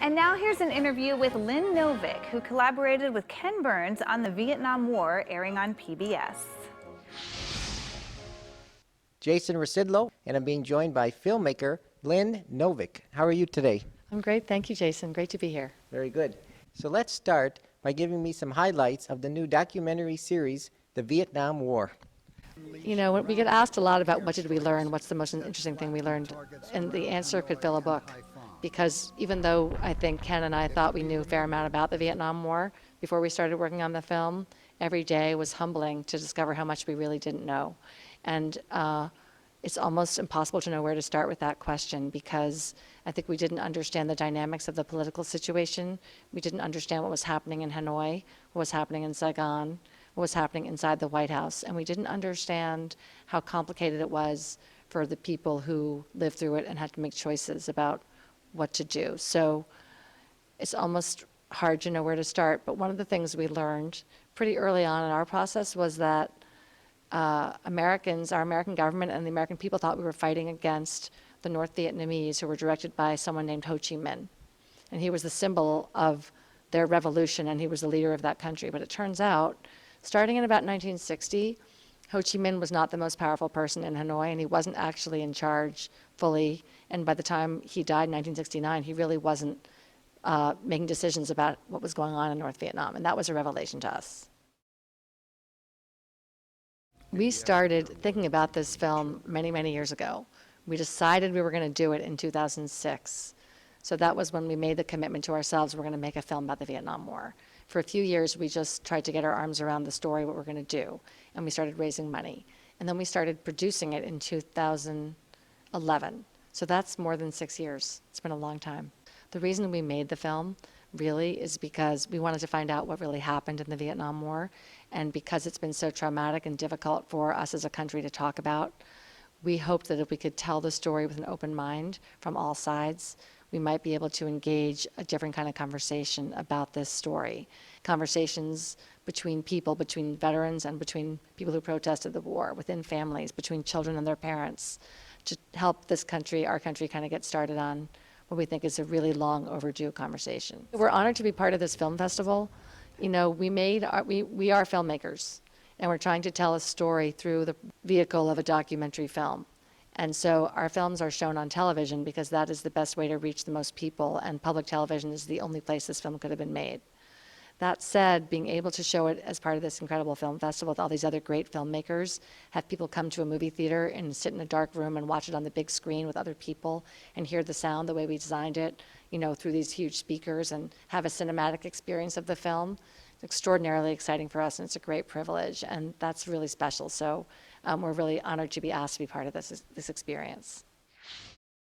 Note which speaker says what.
Speaker 1: And now here's an interview with Lynn Novick, who collaborated with Ken Burns on the Vietnam War, airing on PBS.
Speaker 2: Jason Rasidlo, and I'm being joined by filmmaker Lynn Novick. How are you today?
Speaker 3: I'm great, thank you, Jason. Great to be here.
Speaker 2: Very good. So let's start by giving me some highlights of the new documentary series, The Vietnam War.
Speaker 3: You know, when we get asked a lot about what did we learn, what's the most interesting thing we learned, and the answer could fill a book. Because even though I think Ken and I thought we knew a fair amount about the Vietnam War before we started working on the film, every day was humbling to discover how much we really didn't know. And it's almost impossible to know where to start with that question, because I think we didn't understand the dynamics of the political situation. We didn't understand what was happening in Hanoi, what was happening in Saigon, what was happening inside the White House, and we didn't understand how complicated it was for the people who lived through it and had to make choices about what to do. So it's almost hard to know where to start, but one of the things we learned pretty early on in our process was that Americans, our American government and the American people thought we were fighting against the North Vietnamese, who were directed by someone named Ho Chi Minh. And he was the symbol of their revolution, and he was the leader of that country. But it turns out, starting in about 1960, Ho Chi Minh was not the most powerful person in Hanoi, and he wasn't actually in charge fully. And by the time he died in 1969, he really wasn't making decisions about what was going on in North Vietnam, and that was a revelation to us. We started thinking about this film many, many years ago. We decided we were going to do it in 2006. So that was when we made the commitment to ourselves, we're going to make a film about the Vietnam War. For a few years, we just tried to get our arms around the story, what we're going to do, and we started raising money. And then we started producing it in 2011. So that's more than 6 years. It's been a long time. The reason we made the film really is because we wanted to find out what really happened in the Vietnam War, and because it's been so traumatic and difficult for us as a country to talk about, we hoped that if we could tell the story with an open mind from all sides, we might be able to engage a different kind of conversation about this story. Conversations between people, between veterans and between people who protested the war, within families, between children and their parents, to help this country, our country, kind of get started on what we think is a really long overdue conversation. We're honored to be part of this film festival. You know, we are filmmakers, and we're trying to tell a story through the vehicle of a documentary film. And so our films are shown on television because that is the best way to reach the most people, and public television is the only place this film could have been made. That said, being able to show it as part of this incredible film festival with all these other great filmmakers, have people come to a movie theater and sit in a dark room and watch it on the big screen with other people and hear the sound the way we designed it, you know, through these huge speakers, and have a cinematic experience of the film, it's extraordinarily exciting for us, and it's a great privilege, and that's really special. So we're really honored to be asked to be part of this experience.